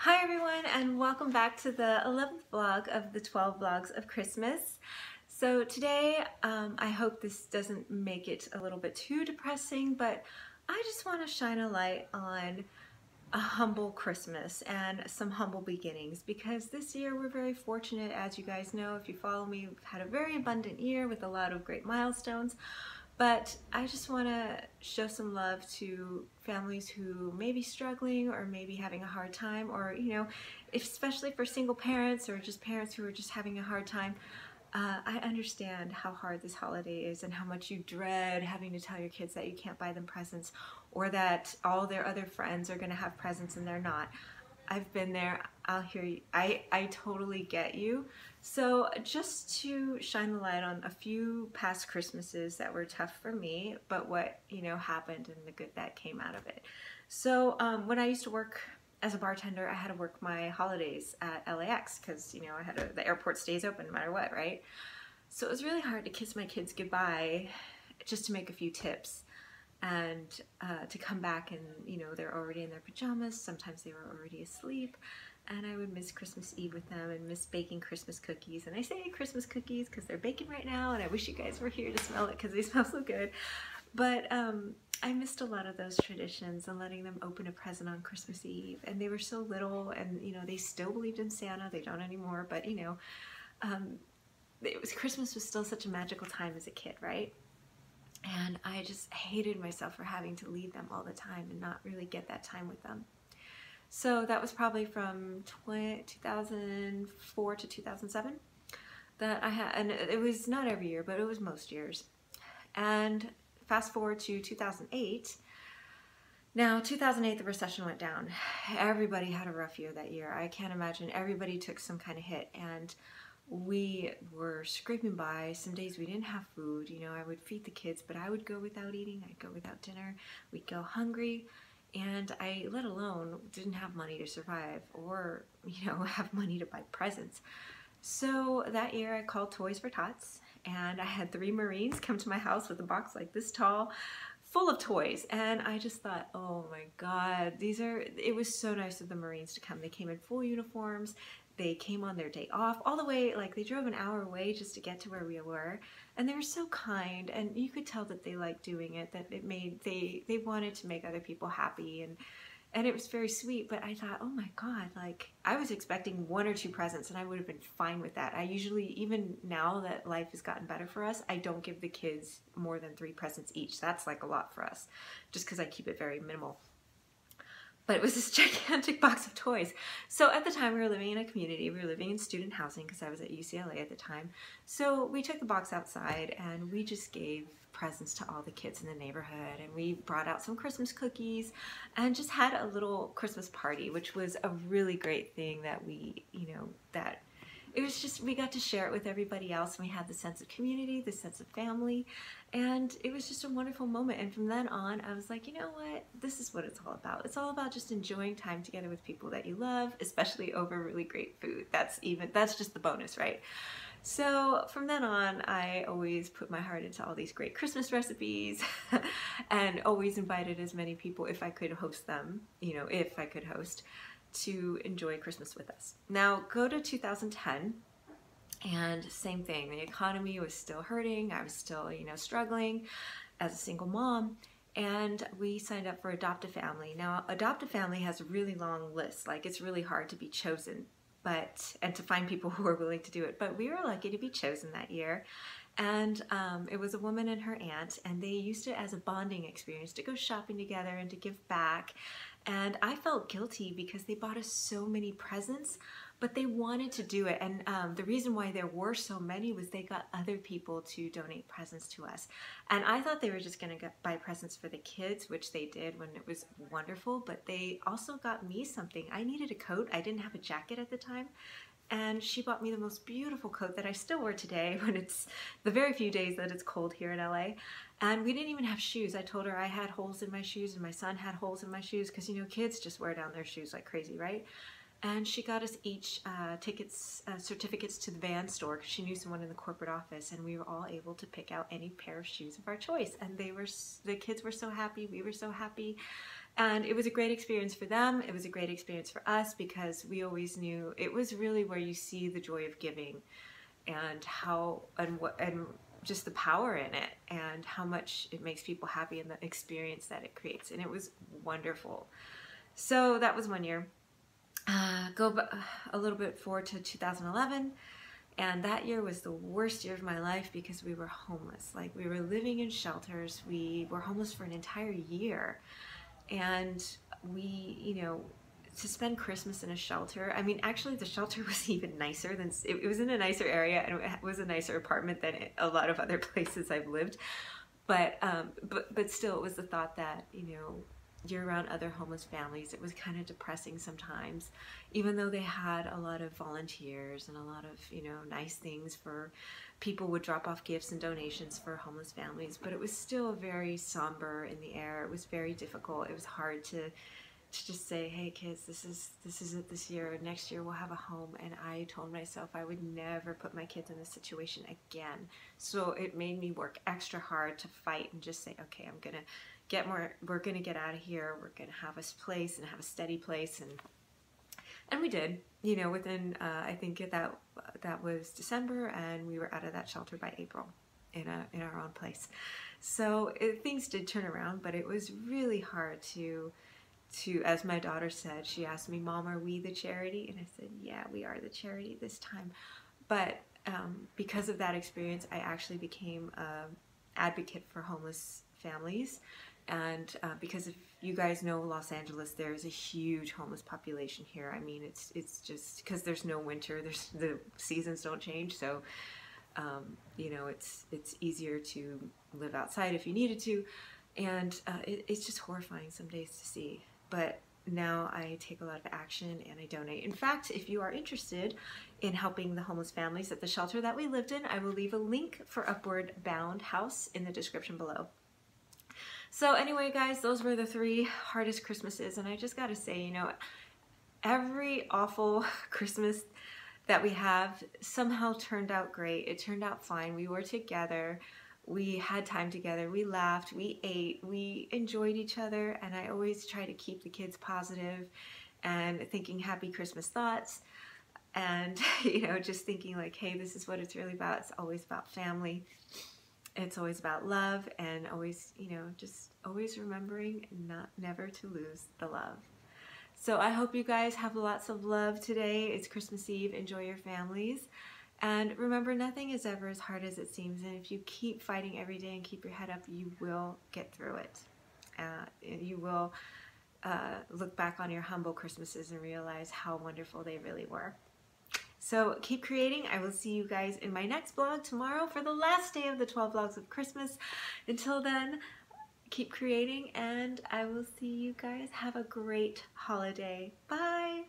Hi everyone, and welcome back to the 11th vlog of the 12 vlogs of Christmas. So today, I hope this doesn't make it a little bit too depressing, but I just want to shine a light on a humble Christmas and some humble beginnings, because this year we're very fortunate. As you guys know, if you follow me, we've had a very abundant year with a lot of great milestones. But I just want to show some love to families who may be struggling or maybe having a hard time, or, especially for single parents or just parents who are just having a hard time. I understand how hard this holiday is and how much you dread having to tell your kids that you can't buy them presents, or that all their other friends are going to have presents and they're not. I've been there. I'll hear you. I totally get you. So just to shine the light on a few past Christmases that were tough for me, but what, happened and the good that came out of it. So when I used to work as a bartender, I had to work my holidays at LAX because, the airport stays open no matter what, right? So it was really hard to kiss my kids goodbye just to make a few tips, and to come back and they're already in their pajamas. Sometimes they were already asleep, and I would miss Christmas Eve with them and miss baking Christmas cookies. And I say Christmas cookies because they're baking right now, and I wish you guys were here to smell it because they smell so good. But I missed a lot of those traditions and letting them open a present on Christmas Eve. And they were so little, and they still believed in Santa. They don't anymore, but Christmas was still such a magical time as a kid, right? And I just hated myself for having to leave them all the time and not really get that time with them. So that was probably from 2004 to 2007 that I had, and it was not every year, but it was most years. And fast forward to 2008. Now, 2008, the recession went down. Everybody had a rough year that year. I can't imagine. Everybody took some kind of hit, and we were scraping by. Some days we didn't have food. I would feed the kids, but I would go without eating. I'd go without dinner. We'd go hungry, and I, let alone, didn't have money to survive or, have money to buy presents. So that year I called Toys for Tots, and I had 3 Marines come to my house with a box like this tall, full of toys. And I just thought, oh my God, it was so nice of the Marines to come. They came in full uniforms. They came on their day off, all the way, like they drove an hour away just to get to where we were. And they were so kind, and you could tell that they liked doing it, that they wanted to make other people happy, and it was very sweet. But I thought, oh my God, like I was expecting 1 or 2 presents and I would have been fine with that. I usually, even now that life has gotten better for us, I don't give the kids more than 3 presents each. That's like a lot for us, just because I keep it very minimal. But it was this gigantic box of toys. So at the time we were living in a community, we were living in student housing because I was at UCLA at the time. So we took the box outside and we just gave presents to all the kids in the neighborhood, and we brought out some Christmas cookies and just had a little Christmas party, which was a really great thing that we, that it was just, we got to share it with everybody else, and we had the sense of community, the sense of family, and it was just a wonderful moment. And from then on, I was like, you know what, this is what it's all about. It's all about just enjoying time together with people that you love, especially over really great food. That's just the bonus, right? So from then on, I always put my heart into all these great Christmas recipes and always invited as many people, if I could host them, if I could host, to enjoy Christmas with us. Now go to 2010, and same thing. The economy was still hurting. I was still, struggling as a single mom, and we signed up for Adopt a Family. Now, Adopt a Family has a really long list. Like, it's really hard to be chosen, and to find people who are willing to do it. But we were lucky to be chosen that year. And it was a woman and her aunt, and they used it as a bonding experience to go shopping together and to give back. And I felt guilty because they bought us so many presents, but they wanted to do it. And the reason why there were so many was they got other people to donate presents to us. And I thought they were just going to buy presents for the kids, which they did, when it was wonderful, but they also got me something. I needed a coat. I didn't have a jacket at the time. And she bought me the most beautiful coat that I still wear today when it's the very few days that it's cold here in LA. And we didn't even have shoes. I told her I had holes in my shoes and my son had holes in my shoes because, kids just wear down their shoes like crazy, right? And she got us each certificates to the Vans store because she knew someone in the corporate office, and we were all able to pick out any pair of shoes of our choice. And the kids were so happy, we were so happy. And it was a great experience for them. It was a great experience for us because we always knew it was really where you see the joy of giving and how and just the power in it and how much it makes people happy and the experience that it creates. And it was wonderful. So that was one year. Go a little bit forward to 2011. And that year was the worst year of my life because we were homeless. Like, we were living in shelters. We were homeless for an entire year. And we, you know, to spend Christmas in a shelter. I mean, actually the shelter was even nicer than, it was in a nicer area and it was a nicer apartment than a lot of other places I've lived. But still it was the thought that, you know, you're around other homeless families. It was kind of depressing sometimes, even though they had a lot of volunteers and a lot of, you know, nice things for people would drop off gifts and donations for homeless families, but it was still very somber in the air. It was very difficult. It was hard to just say, hey kids, this is it this year. Next year we'll have a home. And I told myself I would never put my kids in this situation again. So it made me work extra hard to fight and just say, okay, I'm gonna get more, we're gonna get out of here. We're gonna have a place and have a steady place. And we did, you know, within, I think that was December, and we were out of that shelter by April in our own place. So things did turn around, but it was really hard to, as my daughter said, she asked me, Mom, are we the charity? And I said, yeah, we are the charity this time. But because of that experience, I actually became an advocate for homeless families. And because if you guys know Los Angeles, there's a huge homeless population here. I mean, it's just because there's no winter, the seasons don't change, so you know, it's easier to live outside if you needed to, and it's just horrifying some days to see. But now I take a lot of action and I donate. In fact, if you are interested in helping the homeless families at the shelter that we lived in, I will leave a link for Upward Bound House in the description below. So anyway, guys, those were the 3 hardest Christmases, and I just gotta say, you know, every awful Christmas that we have somehow turned out great. It turned out fine. We were together. We had time together. We laughed. We ate. We enjoyed each other, and I always try to keep the kids positive and thinking happy Christmas thoughts, and, you know, just thinking like, hey, this is what it's really about. It's always about family. It's always about love, and always, you know, just always remembering never to lose the love. So I hope you guys have lots of love today. It's Christmas Eve. Enjoy your families. And remember, nothing is ever as hard as it seems. And if you keep fighting every day and keep your head up, you will get through it. You will look back on your humble Christmases and realize how wonderful they really were. So keep creating. I will see you guys in my next vlog tomorrow for the last day of the 12 vlogs of Christmas. Until then, keep creating, and I will see you guys. Have a great holiday. Bye.